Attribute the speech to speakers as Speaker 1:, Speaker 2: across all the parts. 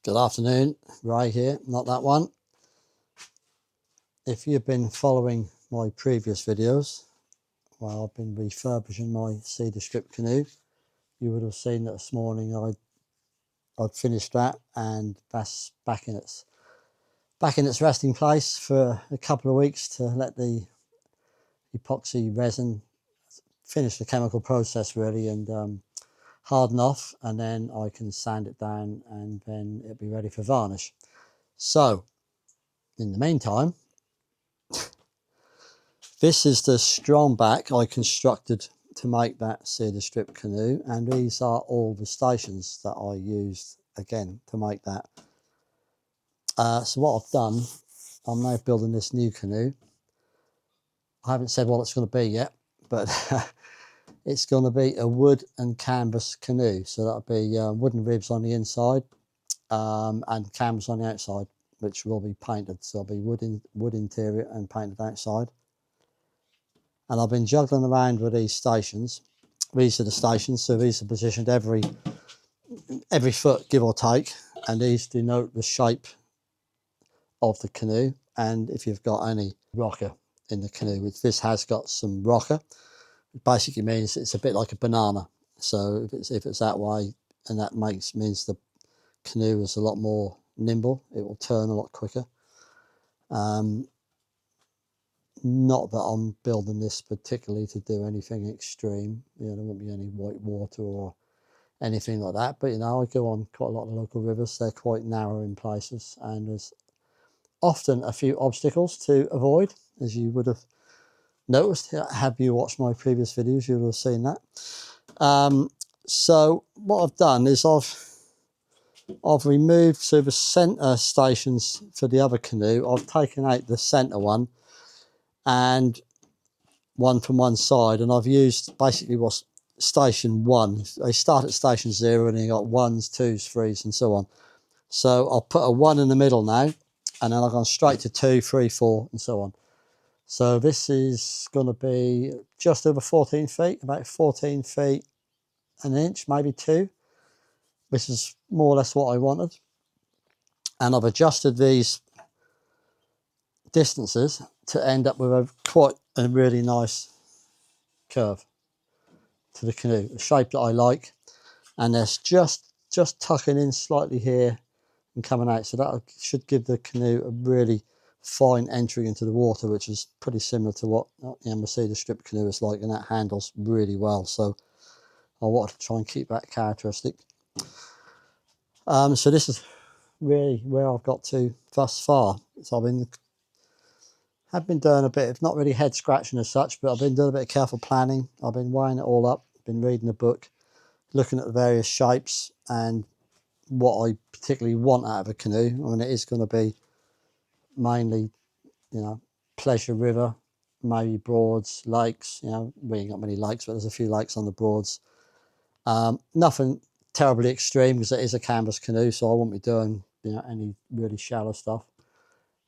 Speaker 1: Good afternoon, Ray here, not that one. If you've been following my previous videos, while I've been refurbishing my Cedar strip canoe, you would have seen that this morning I'd finished that, and that's back in its resting place for a couple of weeks to let the epoxy resin finish the chemical process really and harden off, and then I can sand it down and then it'll be ready for varnish. So in the meantime, this is the strongback I constructed to make that Cedar strip canoe, and these are all the stations that I used again to make that. So what I've done, I'm now building this new canoe. I haven't said what it's going to be yet, but it's going to be a wood and canvas canoe. So that'll be wooden ribs on the inside and canvas on the outside, which will be painted. So it'll be wood interior and painted outside. And I've been juggling around with these stations. These are the stations, so these are positioned every foot, give or take, and these denote the shape of the canoe. And if you've got any rocker in the canoe, which this has got some rocker, it basically means it's a bit like a banana. So if it's that way, and that means the canoe is a lot more nimble, it will turn a lot quicker. Not that I'm building this particularly to do anything extreme. You know, there won't be any white water or anything like that. But, you know, I go on quite a lot of local rivers. They're quite narrow in places, and there's often a few obstacles to avoid, as you would have noticed. Have you watched my previous videos, you would have seen that. So what I've done is I've removed, so the centre stations for the other canoe, I've taken out the centre one and one from one side, and I've used basically what's station 1. They start at station 0 and then you got 1s, 2s, 3s and so on. So I'll put a 1 in the middle now, and then I've gone straight to 2, 3, 4 and so on. So this is going to be just over 14 feet, about 14 feet an inch, maybe 2. This is more or less what I wanted, and I've adjusted these distances to end up with quite a really nice curve to the canoe, a shape that I like, and that's just tucking in slightly here and coming out, so that should give the canoe a really fine entry into the water, which is pretty similar to what the Cedar strip canoe is like, and that handles really well. So I wanted to try and keep that characteristic. So this is really where I've got to thus far. So I've been doing a bit of, not really head scratching as such, but I've been doing a bit of careful planning. I've been weighing it all up, been reading a book, looking at the various shapes and what I particularly want out of a canoe. I mean, it is going to be mainly, you know, pleasure river, maybe Broads, lakes. You know, we ain't got many lakes, but there's a few lakes on the Broads. Nothing terribly extreme, because it is a canvas canoe, so I won't be doing, you know, any really shallow stuff.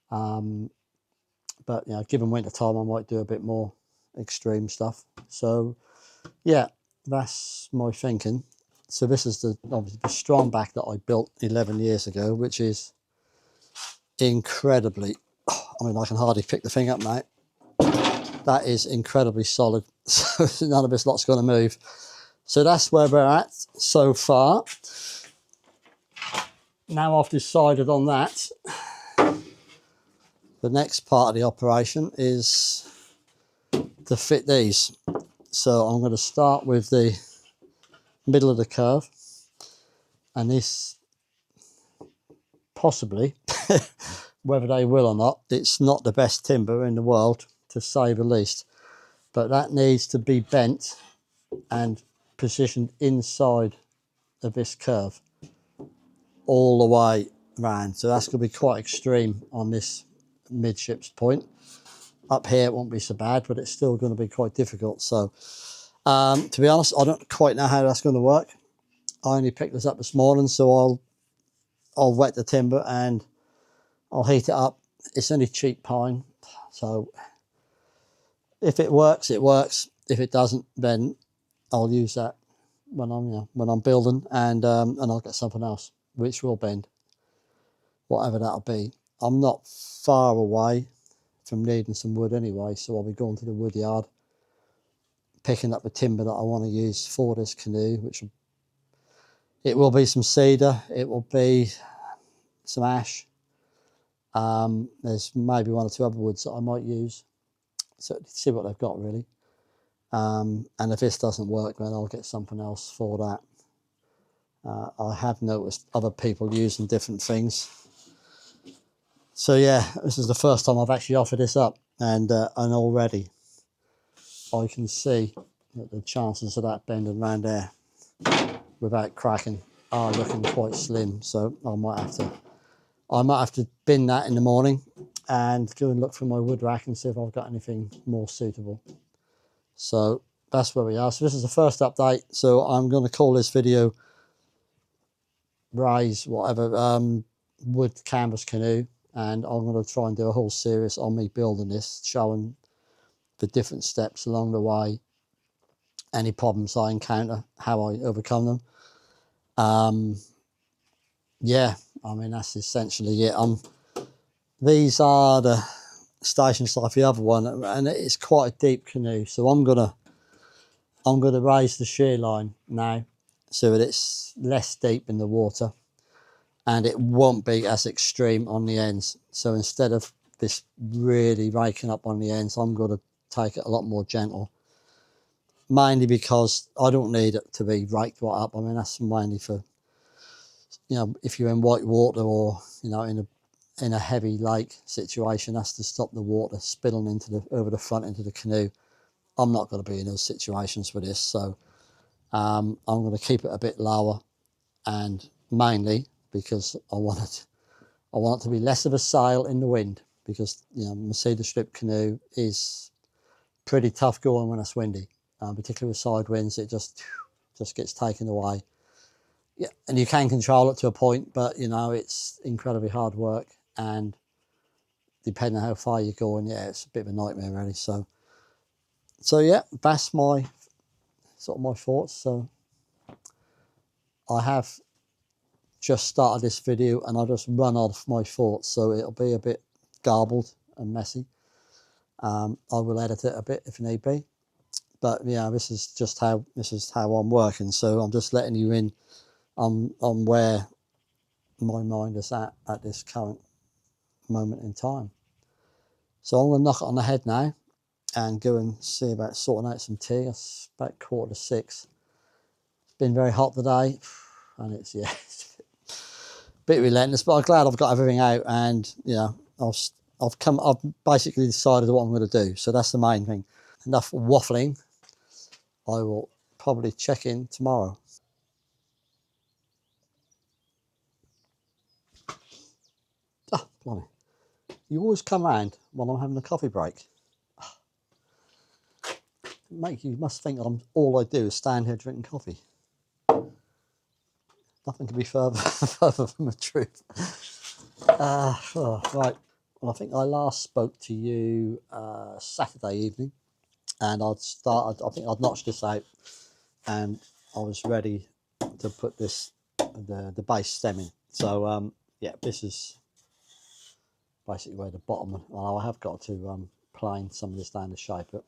Speaker 1: But, you know, given winter time, I might do a bit more extreme stuff. So yeah, that's my thinking. So this is obviously the strongback that I built 11 years ago, which is incredibly, I mean, I can hardly pick the thing up now. That is incredibly solid. So none of this lot's going to move. So that's where we're at so far. Now I've decided on that, the next part of the operation is to fit these. So I'm going to start with the middle of the curve, and this possibly, whether they will or not, it's not the best timber in the world, to say the least, but that needs to be bent and positioned inside of this curve all the way round. So that's going to be quite extreme on this midships point. Up here it won't be so bad, but it's still going to be quite difficult. So to be honest, I don't quite know how that's going to work. I only picked this up this morning, so I'll wet the timber and I'll heat it up. It's only cheap pine, so if it works, it works. If it doesn't, then I'll use that when I'm building, and I'll get something else which will bend. whatever that'll be. I'm not far away from needing some wood anyway, so I'll be going to the wood yard, picking up the timber that I want to use for this canoe, which it will be some cedar, it will be some ash. There's maybe one or two other woods that I might use, so see what they've got really. And if this doesn't work, then I'll get something else for that. I have noticed other people using different things. So yeah, this is the first time I've actually offered this up, and already I can see that the chances of that bending around there without cracking are looking quite slim. So I might have to bin that in the morning and go and look for my wood rack and see if I've got anything more suitable. So that's where we are. So this is the first update. So I'm going to call this video Ray's wood canvas canoe, and I'm going to try and do a whole series on me building this, showing the different steps along the way, any problems I encounter, how I overcome them. Yeah, I mean, that's essentially it. These are the stations like the other one, and it's quite a deep canoe, so I'm gonna raise the shear line now so that it's less deep in the water, and it won't be as extreme on the ends. So instead of this really raking up on the ends, I'm going to take it a lot more gentle, mainly because I don't need it to be raked right up. I mean, that's mainly for, if you're in white water or, in a heavy lake situation, that's to stop the water spilling over the front into the canoe. I'm not going to be in those situations with this, so I'm going to keep it a bit lower, and mainly because I want it to be less of a sail in the wind, because my cedar strip canoe is pretty tough going when it's windy, particularly with side winds. It just gets taken away. Yeah, and you can control it to a point, but it's incredibly hard work, and depending on how far you're going, yeah, it's a bit of a nightmare really. So yeah, that's my thoughts. So I have just started this video and I'll just run off my thoughts, so it'll be a bit garbled and messy. I will edit it a bit if need be, but yeah, this is how I'm working. So I'm just letting you in on where my mind is at this current moment in time. So I'm going to knock it on the head now and go and see about sorting out some tea. It's about 5:45. It's been very hot today, and it's it's a bit relentless, but I'm glad I've got everything out, and I've basically decided what I'm going to do. So that's the main thing. Enough waffling. I will probably check in tomorrow. Oh, blimey. You always come round when I'm having a coffee break. You must think all I do is stand here drinking coffee. Nothing could be further from the truth. Right. Well, I think I last spoke to you Saturday evening, and I think I'd notched this out, and I was ready to put the base stem in. So yeah, this is basically where the bottom. Well, I have got to plane some of this down to shape it,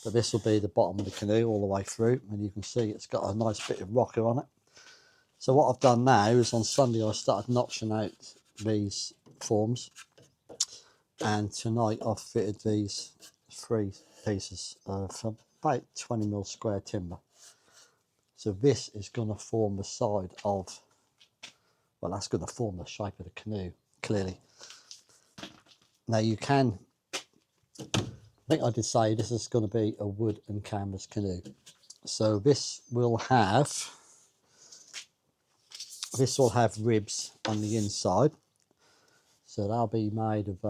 Speaker 1: but this will be the bottom of the canoe all the way through, and you can see it's got a nice bit of rocker on it. So what I've done now is on Sunday I started notching out these forms, and tonight I've fitted these 3 pieces of about 20mm square timber. So this is going to form the side of, well, that's going to form the shape of the canoe, clearly. Now I think I did say this is going to be a wood and canvas canoe. So this will have ribs on the inside. So they'll be made of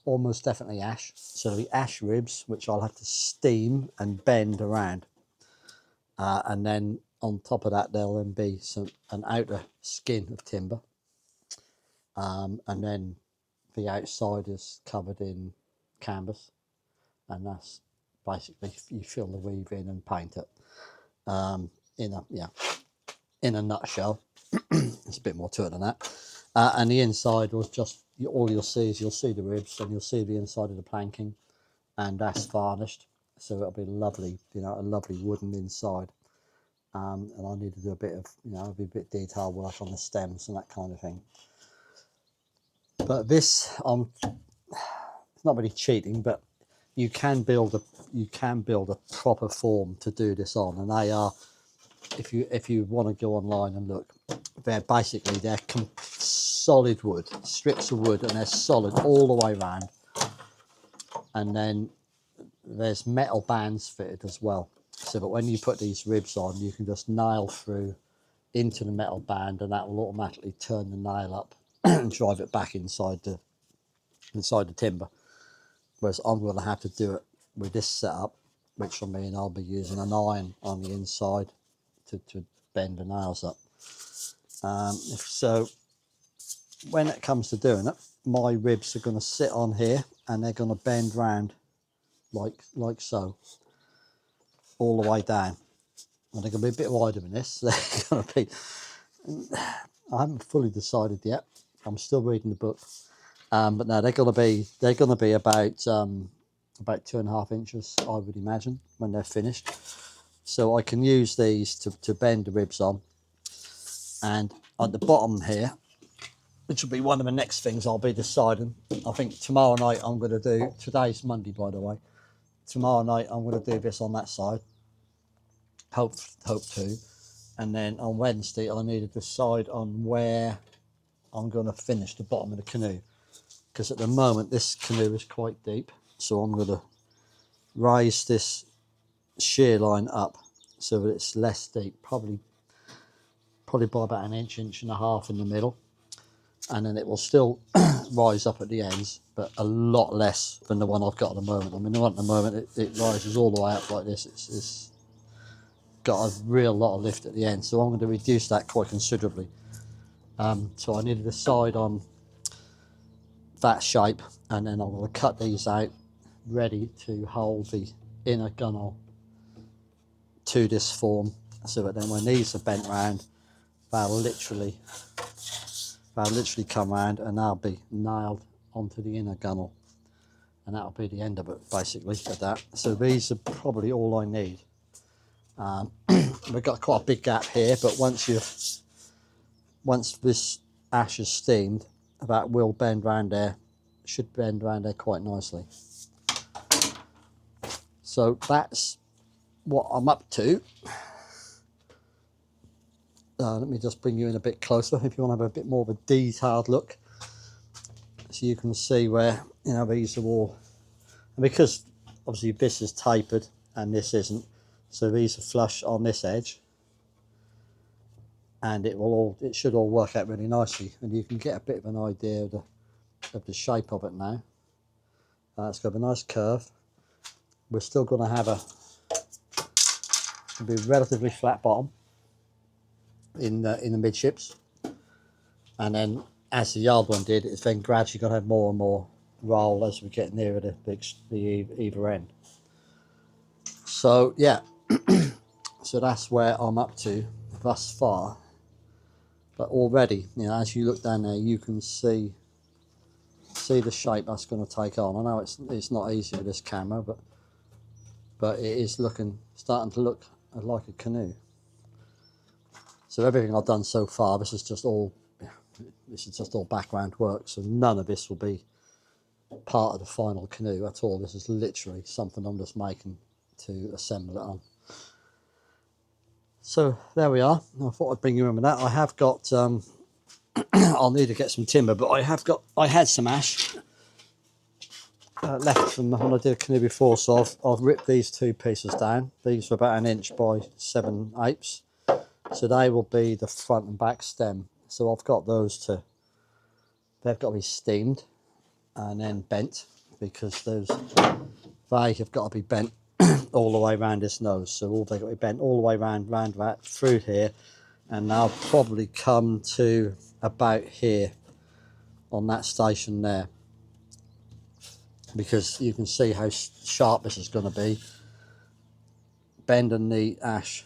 Speaker 1: almost definitely ash. So there'll be ash ribs, which I'll have to steam and bend around. And then on top of that, there'll then be an outer skin of timber. And then the outside is covered in canvas. And that's basically, you fill the weave in and paint it. In a nutshell. There's a bit more to it than that. and the inside was just, all you'll see is, you'll see the ribs and you'll see the inside of the planking, and that's varnished, so it'll be lovely, you know, a lovely wooden inside. And I need to do a bit of, you know, a bit detail work on the stems and that kind of thing. But this, it's not really cheating, but you can build a proper form to do this on, and they are, if you want to go online and look, they're solid wood, strips of wood, and they're solid all the way around. And then there's metal bands fitted as well, so that when you put these ribs on, you can just nail through into the metal band, and that will automatically turn the nail up and drive it back inside the timber. Whereas I'm going to have to do it with this setup, which will mean I'll be using an iron on the inside to bend the nails up. So when it comes to doing it, my ribs are going to sit on here, and they're going to bend round like so, all the way down. And they're going to be a bit wider than this. They're going to be, I haven't fully decided yet. I'm still reading the book. But no, they're going to be about 2.5 inches, I would imagine, when they're finished. So I can use these to bend the ribs on. And at the bottom here, which will be one of the next things I'll be deciding. I think tomorrow night I'm going to do, today's Monday by the way, tomorrow night I'm going to do this on that side, hope to, and then on Wednesday I need to decide on where I'm going to finish the bottom of the canoe, because at the moment this canoe is quite deep, so I'm going to raise this shear line up so that it's less deep, probably by about an inch and a half in the middle, and then it will still rise up at the ends, but a lot less than the one I've got at the moment. I mean, the one at the moment, it rises all the way up like this. It's got a real lot of lift at the end, so I'm going to reduce that quite considerably. So I need to decide on that shape, and then I'm going to cut these out ready to hold the inner gunnel to this form, so that then when these are bent round, they'll literally come round and they'll be nailed onto the inner gunnel, and that'll be the end of it basically at that. So these are probably all I need. We've got quite a big gap here, but once this ash is steamed, that will bend round there, should bend round there quite nicely. So that's what I'm up to. Let me just bring you in a bit closer if you want to have a bit more of a detailed look, so you can see where, you know, these are all, and because obviously this is tapered and this isn't, so these are flush on this edge, and it should all work out really nicely, and you can get a bit of an idea of the shape of it now. It's got a nice curve. We're still going to have a relatively flat bottom in the midships, and then as the yard one did, it's then gradually going to have more and more roll as we get nearer the either end. So yeah, so that's where I'm up to thus far. But already, you know, as you look down there, you can see the shape that's going to take on. I know it's not easy with this camera, but it is starting to look like a canoe. So everything I've done so far, this is just all background work. So none of this will be part of the final canoe at all. This is literally something I'm just making to assemble it on. So there we are. I thought I'd bring you in with that. I have got I'll need to get some timber, but I had some ash left from when I did a canoe before, so I've ripped these two pieces down. These are about 1 inch by 7/8, so they will be the front and back stem. So I've got those they've got to be steamed and then bent, because they have got to be bent all the way around this nose. So they've got to be bent all the way round that through here, and they'll probably come to about here on that station there, because you can see how sharp this is going to be. Bending the ash,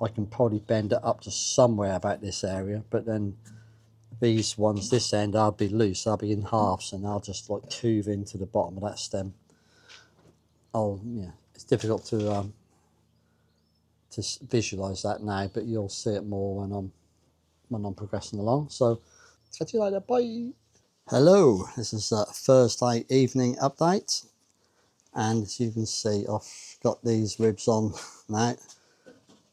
Speaker 1: I can probably bend it up to somewhere about this area, but then these ones, this end, I'll be loose, I'll be in halves, and I'll just like tube into the bottom of that stem. Oh yeah, it's difficult to visualize that now, but you'll see it more when I'm progressing along. So catch you later, bye. Hello, this is a Thursday evening update, and as you can see, I've got these ribs on now,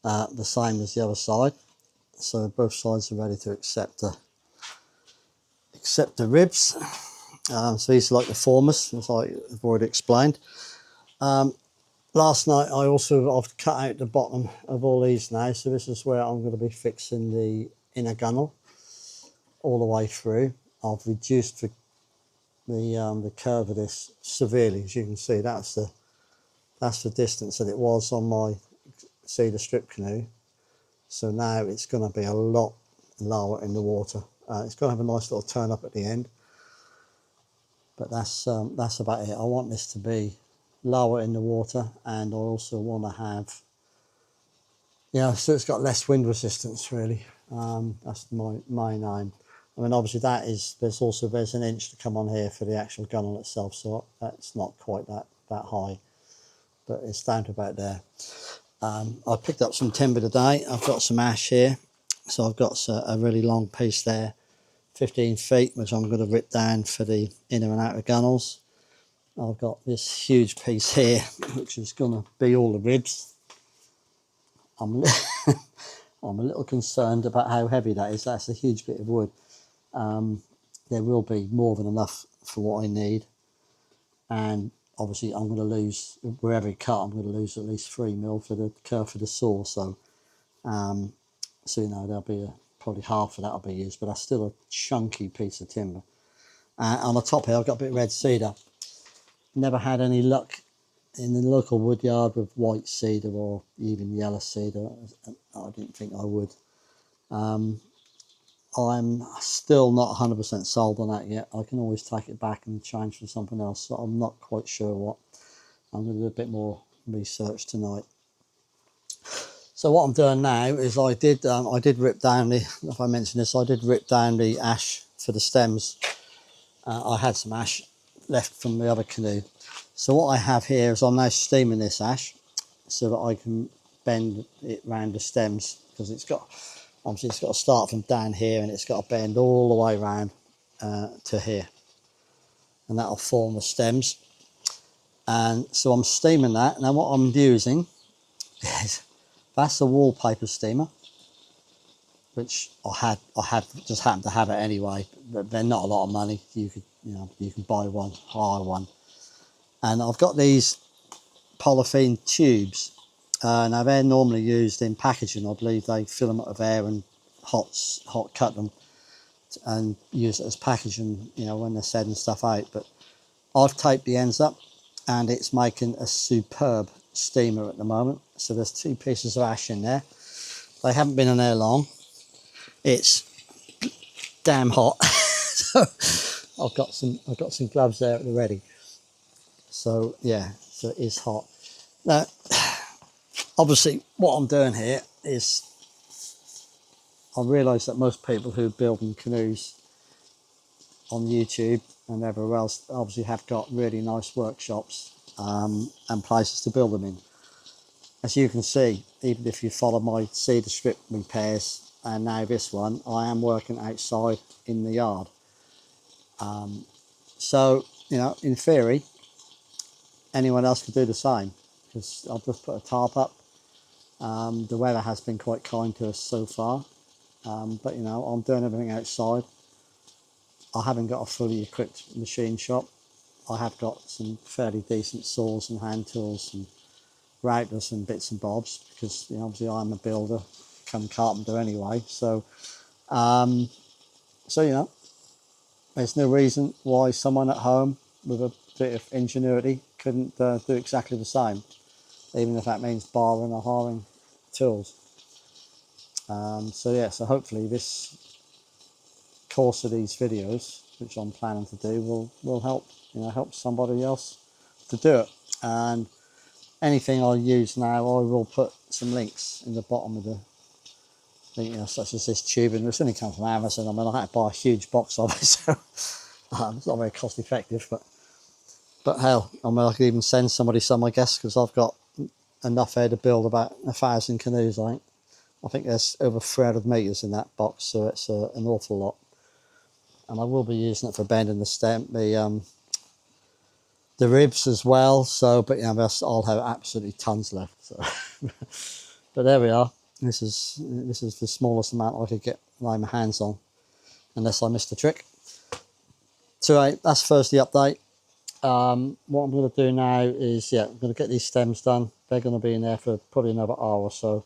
Speaker 1: the same as the other side, so both sides are ready to accept the ribs. So these are like the formers, as I've already explained. Last night I've cut out the bottom of all these now, so this is where I'm going to be fixing the inner gunnel all the way through. I've reduced the curve of this severely, as you can see. That's the distance that it was on my Cedar strip canoe. So now it's going to be a lot lower in the water. It's going to have a nice little turn up at the end, but that's about it. I want this to be lower in the water, and I also want to have, so it's got less wind resistance really. That's my main aim. I mean, obviously there's an inch to come on here for the actual gunnel itself, so that's not quite that high, but it's down to about there. I picked up some timber today. I've got some ash here, so I've got a really long piece there, 15 feet, which I'm going to rip down for the inner and outer gunnels. I've got this huge piece here, which is going to be all the ribs. I'm a little concerned about how heavy that is. That's a huge bit of wood. There will be more than enough for what I need, and obviously I'm going to lose, wherever it cut, I'm going to lose at least 3mm for the curve for the saw. So there'll be probably half of that will be used, but that's still a chunky piece of timber. On the top here I've got a bit of red cedar. Never had any luck in the local wood yard with white cedar or even yellow cedar. I didn't think I would. I'm still not 100% sold on that yet. I can always take it back and change for something else, so I'm not quite sure what. I'm going to do a bit more research tonight. So what I'm doing now is I did rip down if I mentioned this, I did rip down the ash for the stems. I had some ash left from the other canoe. So what I have here is I'm now steaming this ash so that I can bend it round the stems, because it's got to start from down here and it's got to bend all the way around to here, and that'll form the stems. And so I'm steaming that. Now what I'm using is, that's a wallpaper steamer, which I just happened to have it anyway. But they're not a lot of money. You can buy one, hire one. And I've got these polythene tubes. Now they're normally used in packaging. I believe they fill them up with air and hot cut them and use it as packaging, when they're setting stuff out. But I've taped the ends up, and it's making a superb steamer at the moment. So there's 2 pieces of ash in there. They haven't been in there long. It's damn hot. So I've got some gloves there at the ready. So yeah, so it is hot. Now, obviously, what I'm doing here is, I realise that most people who are building canoes on YouTube and everywhere else obviously have got really nice workshops and places to build them in. As you can see, even if you follow my cedar strip repairs and now this one, I am working outside in the yard. So, in theory, anyone else could do the same, because I've just put a tarp up. The weather has been quite kind to us so far, but I'm doing everything outside. I haven't got a fully equipped machine shop. I have got some fairly decent saws and hand tools and routers and bits and bobs, because obviously I'm a builder, come carpenter anyway. So there's no reason why someone at home with a bit of ingenuity couldn't do exactly the same, even if that means borrowing or hiring tools. So hopefully this course of these videos, which I'm planning to do, will help help somebody else to do it. And anything I use now, I will put some links in the bottom of You know, such as this tubing. It's only come from Amazon. I mean, I had to buy a huge box of it, so it's not very cost effective. But hell, I mean, I could even send somebody some, I guess, because I've got enough here to build about 1,000 canoes. I think there's over 300 meters in that box, so it's an awful lot. And I will be using it for bending the ribs as well. So, but you know, I'll have absolutely tons left. So. But there we are. This is the smallest amount I could get my hands on, unless I missed a trick. So that's first the update. What I'm going to do now is, I'm going to get these stems done. They're going to be in there for probably another hour or so,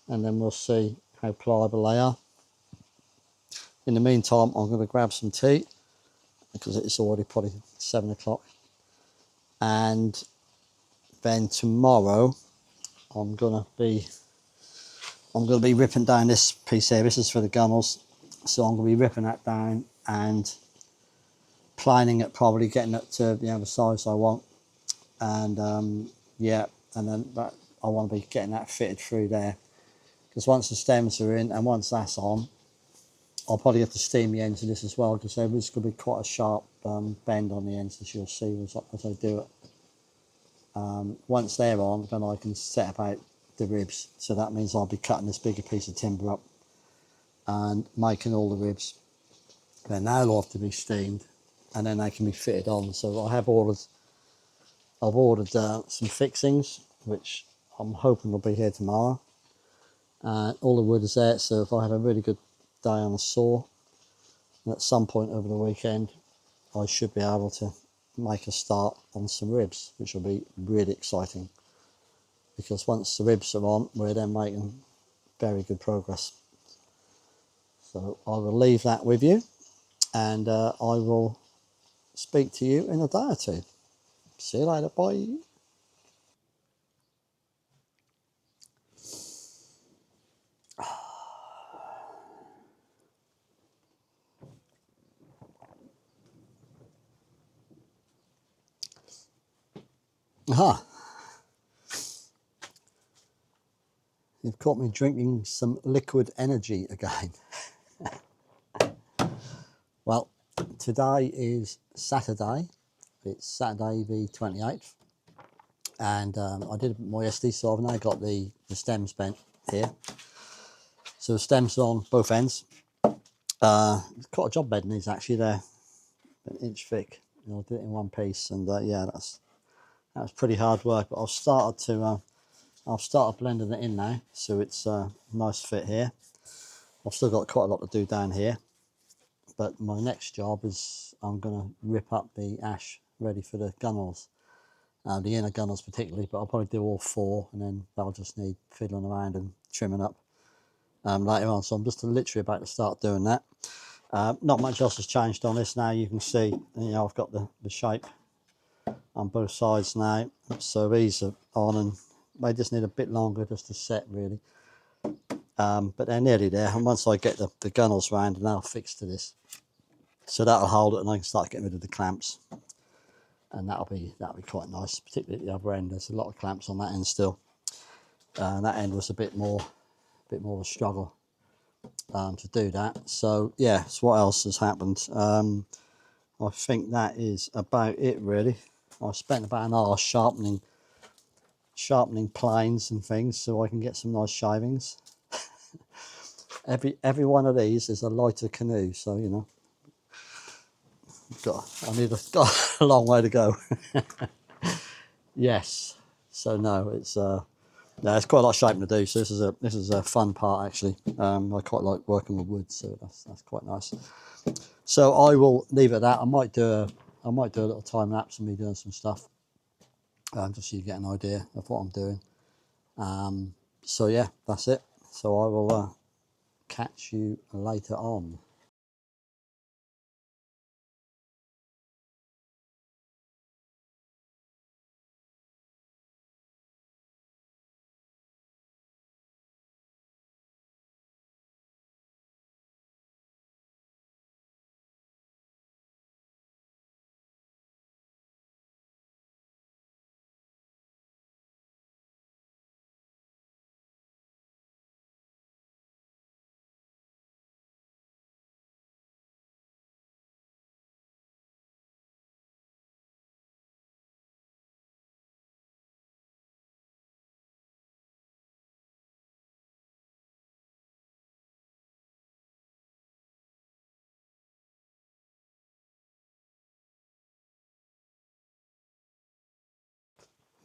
Speaker 1: and then we'll see how pliable they are. In the meantime, I'm going to grab some tea because it's already probably 7 o'clock, and then tomorrow I'm going to be ripping down this piece here. This is for the gunnels, so I'm going to be ripping that down and planing it, probably getting it to the size I want, and and then I want to be getting that fitted through there, because once the stems are in and once that's on, I'll probably have to steam the ends of this as well, because there is going to be quite a sharp bend on the ends, as you'll see as I do it. Once they're on, then I can set about the ribs, so that means I'll be cutting this bigger piece of timber up and making all the ribs. Then they'll have to be steamed, and then they can be fitted on. So I've ordered some fixings, which I'm hoping will be here tomorrow. All the wood is there, so if I have a really good day on the saw, and at some point over the weekend, I should be able to make a start on some ribs, which will be really exciting, because once the ribs are on, we're then making very good progress. So I will leave that with you, and I will speak to you in a day or two. See you later, bye. Aha, you've caught me drinking some liquid energy again. Well, today is Saturday. It's Saturday the 28th, and I did a bit more yesterday, so I've now got the stems bent here. So the stems are on both ends. Quite a job bending these actually. They're an inch thick. I'll do it in one piece, and that was pretty hard work. But I've started blending it in now, so it's a nice fit here. I've still got quite a lot to do down here, but my next job is I'm going to rip up the ash ready for the gunnels, the inner gunnels particularly, but I'll probably do all 4, and then they'll just need fiddling around and trimming up later on. So I'm just literally about to start doing that. Not much else has changed on this now. You can see, I've got the shape on both sides now, so these are on, and they just need a bit longer just to set really. But they're nearly there, and once I get the gunnels round, and they'll fix to this, so that'll hold it, and I can start getting rid of the clamps, and that'll be quite nice, particularly at the other end. There's a lot of clamps on that end still, and that end was a bit more of a struggle to do that. So what else has happened? I think that is about it really. I spent about an hour sharpening planes and things so I can get some nice shavings. Every one of these is a lighter canoe, so got a long way to go. Yes. So no, it's quite a lot of shaping to do. So this is a fun part actually. I quite like working with wood, so that's quite nice. So I will leave it at that. I might do a little time lapse of me doing some stuff, just so you get an idea of what I'm doing. So yeah, that's it. So I will catch you later on.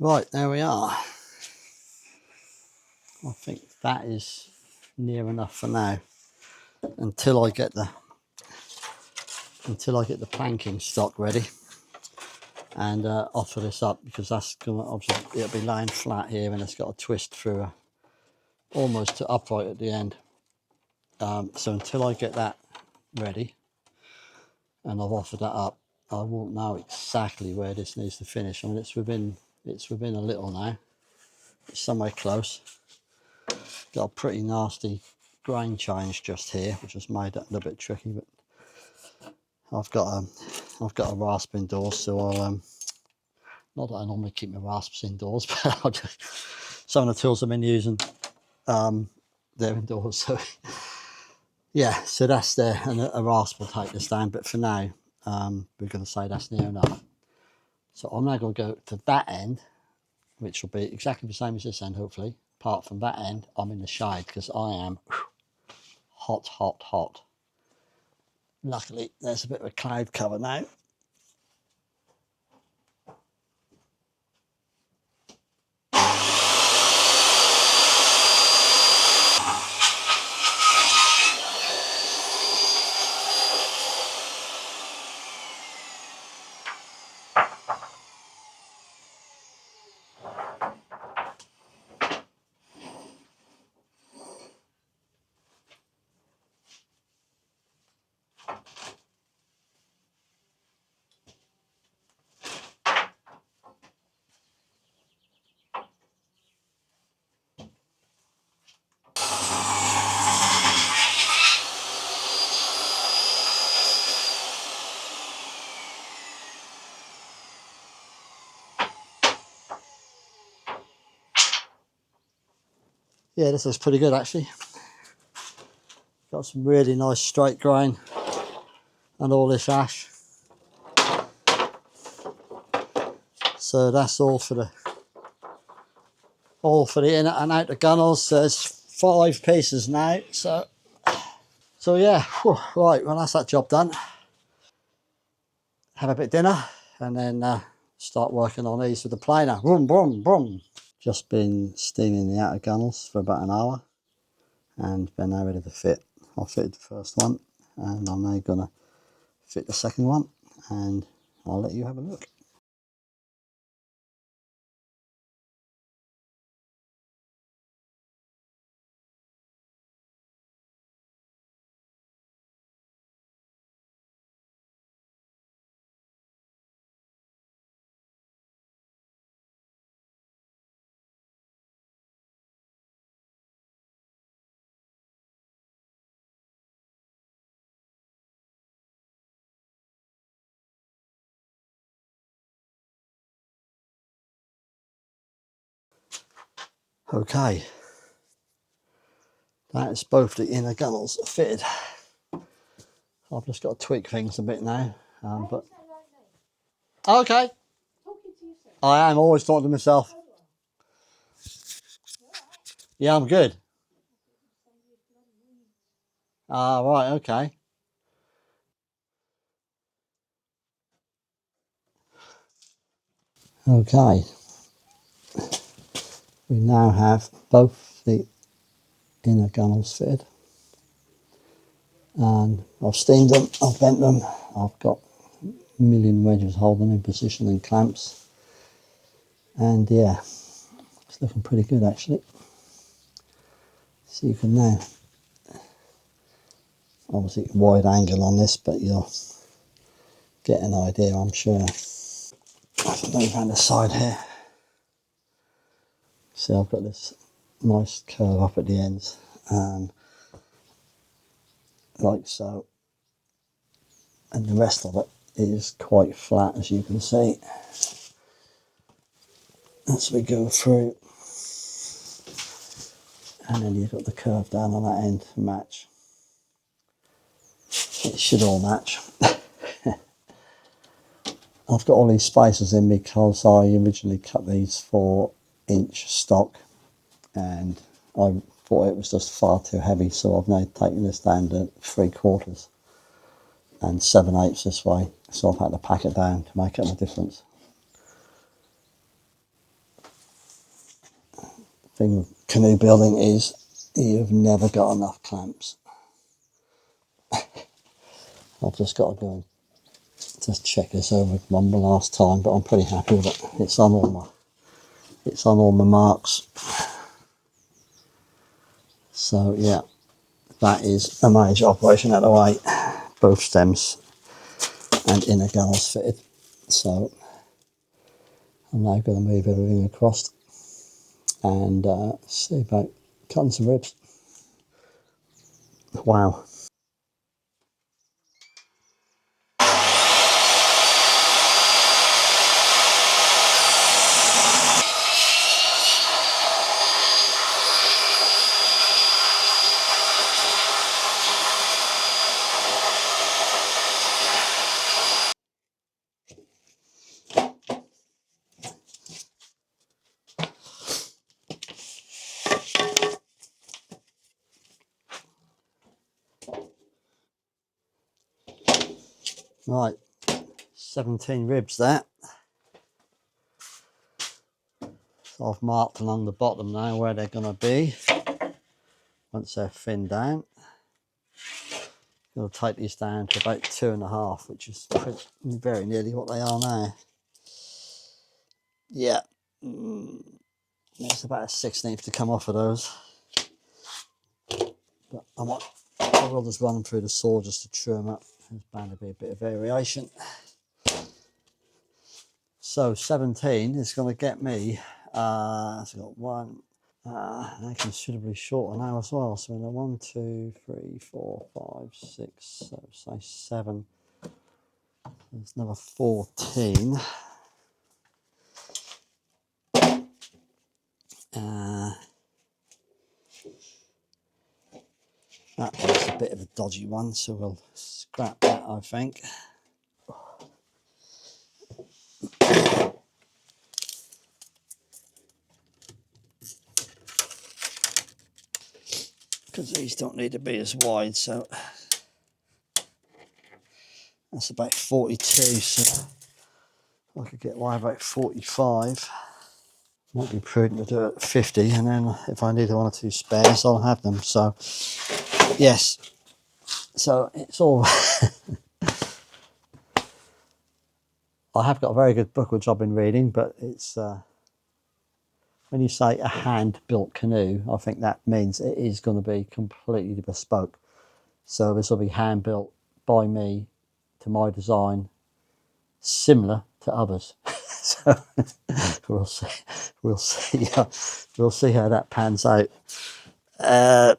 Speaker 1: Right, there we are. I think that is near enough for now until I get the planking stock ready and offer this up, because that's gonna obviously it'll be laying flat here and it's got a twist through almost to upright at the end. So until I get that ready and I've offered that up, I won't know exactly where this needs to finish. I mean, it's within a little now. It's somewhere close. Got a pretty nasty grain change just here, which has made that a little bit tricky. But I've got a rasp indoors, so I'll not that I normally keep my rasps indoors, but I'll just, some of the tools I've been using, they're indoors. So yeah, so that's there, and a rasp will take this down. But for now, we're going to say that's near enough. So I'm now going to go to that end, which will be exactly the same as this end, hopefully. Apart from that end, I'm in the shade because I am hot, hot, hot. Luckily, there's a bit of a cloud cover now. Yeah, this looks pretty good actually. Got some really nice straight grain and all this ash. So that's all for the inner and outer gunnels. So there's 5 pieces now. So yeah, whew, right. Well, that's that job done. Have a bit of dinner and then start working on these with the planer. Boom, boom, boom. Just been steaming the outer gunnels for about an hour, and they're now ready to fit. I fitted the first one, and I'm now gonna fit the second one, and I'll let you have a look. Okay, that is both the inner gunnels fitted. I've just got to tweak things a bit now, but okay. I am always talking to myself. Yeah, I'm good. Ah, right, okay. Okay, we now have both the inner gunnels fitted, and I've steamed them, I've bent them, I've got a million wedges holding them in position and clamps, and yeah, it's looking pretty good actually. So you can now, obviously wide angle on this, but you'll get an idea, I'm sure. I'll move around the side here. See, I've got this nice curve up at the ends, and like so, and the rest of it is quite flat, as you can see. As we go through, and then you've got the curve down on that end to match. It should all match. I've got all these spacers in because I originally cut these 4-inch stock, and I thought it was just far too heavy, so I've now taken this down to 3/4 and 7/8 this way, so I've had to pack it down to make it a difference. thing with canoe building is you've never got enough clamps. I've just got to go and just check this over one last time, but I'm pretty happy with it. It's on all my marks. So yeah, that is a major operation out of the way. Both stems and inner gunnels fitted. So I'm now going to move everything across and see about cutting some ribs. Wow. Right, 17 ribs there. So I've marked along the bottom now where they're going to be once they're thinned down. I'll take these down to about 2.5, which is very nearly what they are now. Yeah, there's about a 16th to come off of those. But I will just run them through the saw just to trim them up. There's bound to be a bit of variation. So 17 is going to get me, so I've got one, they're considerably shorter now as well. So in a 1, 2, 3, 4, 5, 6, so say 7. There's another 14. That was a bit of a dodgy one, so we'll scrap that, I think. Because these don't need to be as wide, so that's about 42, so I could get away about 45. Might be prudent to do it at 50, and then if I need 1 or 2 spares, I'll have them. So, yes. So it's all. I have got a very good book which I've been reading, but it's when you say a hand-built canoe, I think that means it is going to be completely bespoke. So this will be hand-built by me to my design, similar to others. So we'll see. We'll see. We'll see how that pans out. A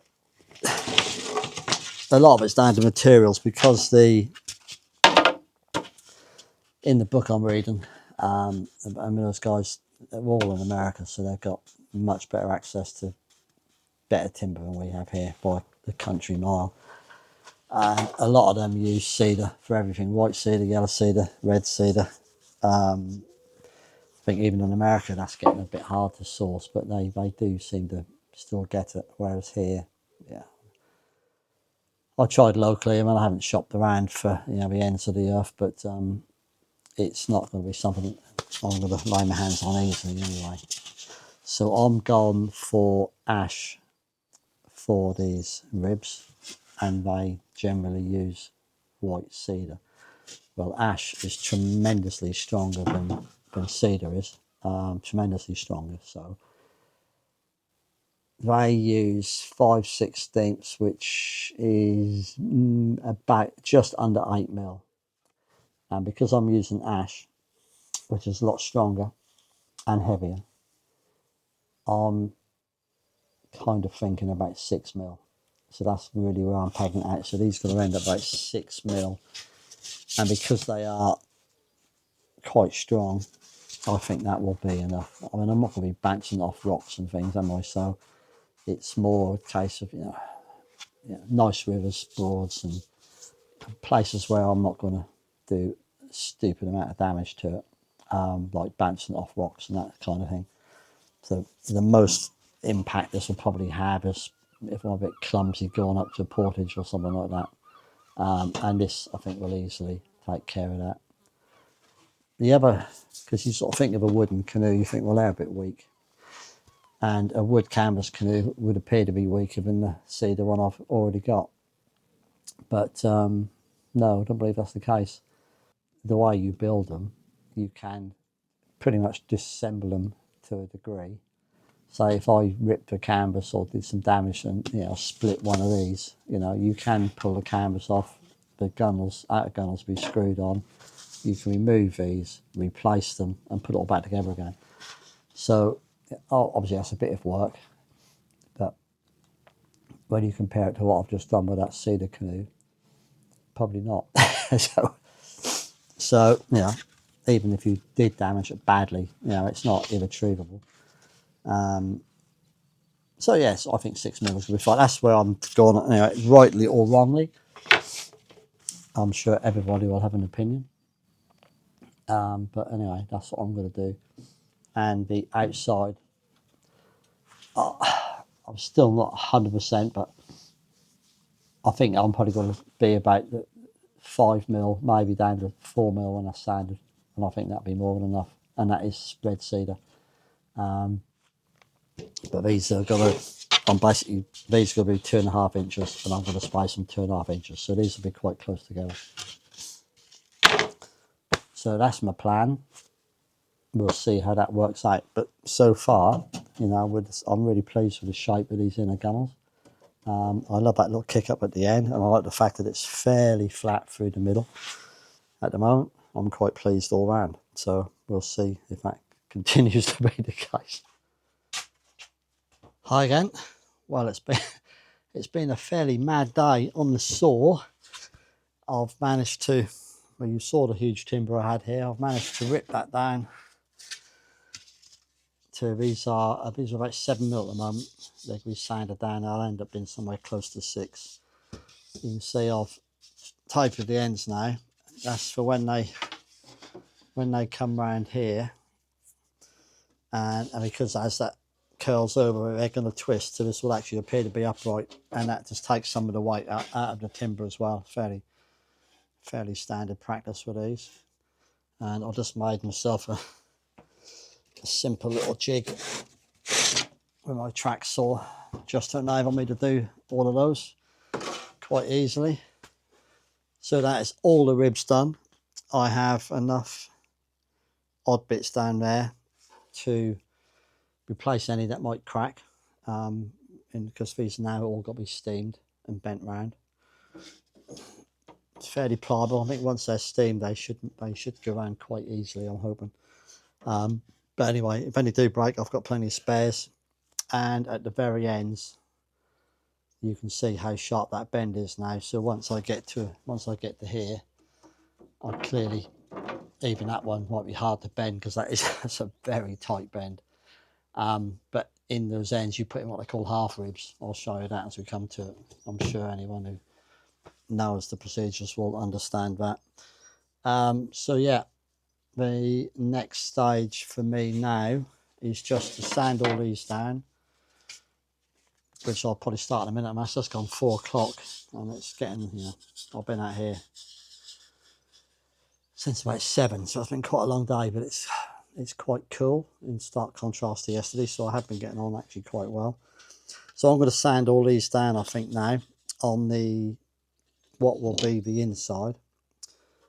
Speaker 1: lot of it's down to materials because in the book I'm reading, I mean those guys they're all in America, so they've got much better access to better timber than we have here by the country mile. And a lot of them use cedar for everything: white cedar, yellow cedar, red cedar. I think even in America that's getting a bit hard to source, but they do seem to still get it. Whereas here, yeah, I tried locally. I mean, I haven't shopped around for the ends of the earth, but it's not going to be something I'm going to lay my hands on easily anyway. So I'm going for ash for these ribs, and they generally use white cedar. Well, ash is tremendously stronger than cedar is, tremendously stronger. So they use 5/16, which is about just under 8mm. And because I'm using ash, which is a lot stronger and heavier, I'm kind of thinking about 6mm. So that's really where I'm pegging it out. So these are going to end up about 6mm. And because they are quite strong, I think that will be enough. I mean, I'm not going to be bouncing off rocks and things, am I? So it's more a case of, nice rivers, broads, and places where I'm not going to do a stupid amount of damage to it, like bouncing off rocks and that kind of thing. So the most impact this will probably have is if I'm a bit clumsy going up to a portage or something like that. And this, I think, will easily take care of that. The other, because you sort of think of a wooden canoe, you think, well, they're a bit weak. and a wood canvas canoe would appear to be weaker than the cedar one I've already got. But no, I don't believe that's the case. The way you build them, you can pretty much disassemble them to a degree. So if I ripped a canvas or did some damage and split one of these, you can pull the canvas off. The gunnels, outer gunnels, be screwed on. You can remove these, replace them, and put it all back together again. So obviously that's a bit of work, but when you compare it to what I've just done with that cedar canoe, probably not. so even if you did damage it badly, it's not irretrievable. So yes, I think 6 mils will be fine. That's where I'm going. Anyway, rightly or wrongly, I'm sure everybody will have an opinion. But anyway, that's what I'm going to do. And the outside, I'm still not 100%, but I think I'm probably going to be about the 5 mil, maybe down to 4 mil when I sanded, and I think that'd be more than enough. And that is spread cedar. But these are going to, these are going to be 2.5 inches, and I'm going to space them 2.5 inches. So these will be quite close together. So that's my plan. We'll see how that works out. But so far, I'm really pleased with the shape of these inner gunnels. I love that little kick up at the end, and I like the fact that it's fairly flat through the middle. At the moment, I'm quite pleased all round. So we'll see if that continues to be the case. Hi again. Well, it's been a fairly mad day on the saw. I've managed to, well, you saw the huge timber I had here. I've managed to rip that down to these are about 7 mil at the moment. They can be sanded down. I'll end up being somewhere close to 6. You can see I've tapered the ends now. That's for when they come round here, and because as that curls over, they're going to twist. So this will actually appear to be upright, and that just takes some of the weight out of the timber as well. Fairly standard practice for these. And I just made myself a simple little jig with my track saw just to enable me to do all of those quite easily. So that is all the ribs done. I have enough odd bits down there to replace any that might crack, and because these now all got to be steamed and bent round. It's fairly pliable. I think once they're steamed, they should go around quite easily, I'm hoping. But anyway, if any do break, I've got plenty of spares. And at the very ends, you can see how sharp that bend is now. So once I get to here, I clearly, even that one might be hard to bend because that's a very tight bend. But in those ends, you put in what they call half ribs. I'll show you that as we come to it. I'm sure anyone who knows the procedures will understand that. So yeah, the next stage for me now is just to sand all these down, which I'll probably start in a minute. It's just gone 4 o'clock, and it's getting, I've been out here since about 7, so it's been quite a long day, but it's quite cool in stark contrast to yesterday, so I have been getting on actually quite well. So I'm going to sand all these down, I think, now on what will be the inside,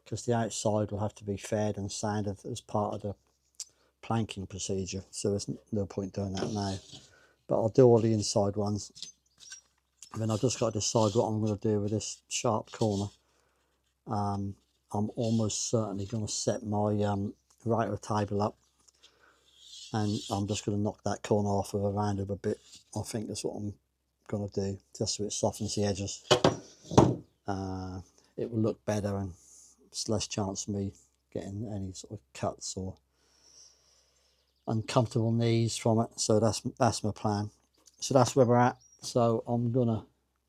Speaker 1: because the outside will have to be fed and sanded as part of the planking procedure, so there's no point doing that now. But I'll do all the inside ones, and then I've just got to decide what I'm going to do with this sharp corner. I'm almost certainly going to set my rotor table up, and I'm just going to knock that corner off with a rounded a bit. I think that's what I'm going to do, just so it softens the edges. It will look better, and it's less chance of me getting any sort of cuts or uncomfortable knees from it. So that's my plan. So that's where we're at. So I'm gonna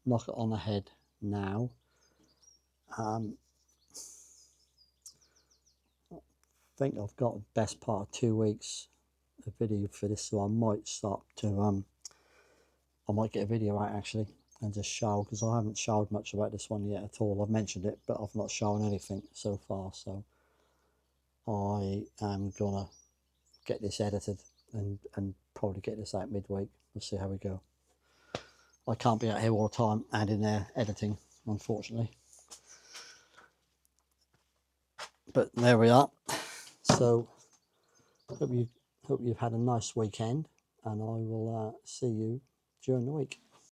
Speaker 1: knock it on the head now. I think I've got the best part of 2 weeks of video for this, so I might start to I might get a video out actually and just show, because I haven't showed much about this one yet at all. I've mentioned it, but I've not shown anything so far. So I am gonna get this edited and probably get this out midweek. We'll see how we go. I can't be out here all the time and in there editing, unfortunately. But there we are. So hope you've had a nice weekend, and I will see you during the week.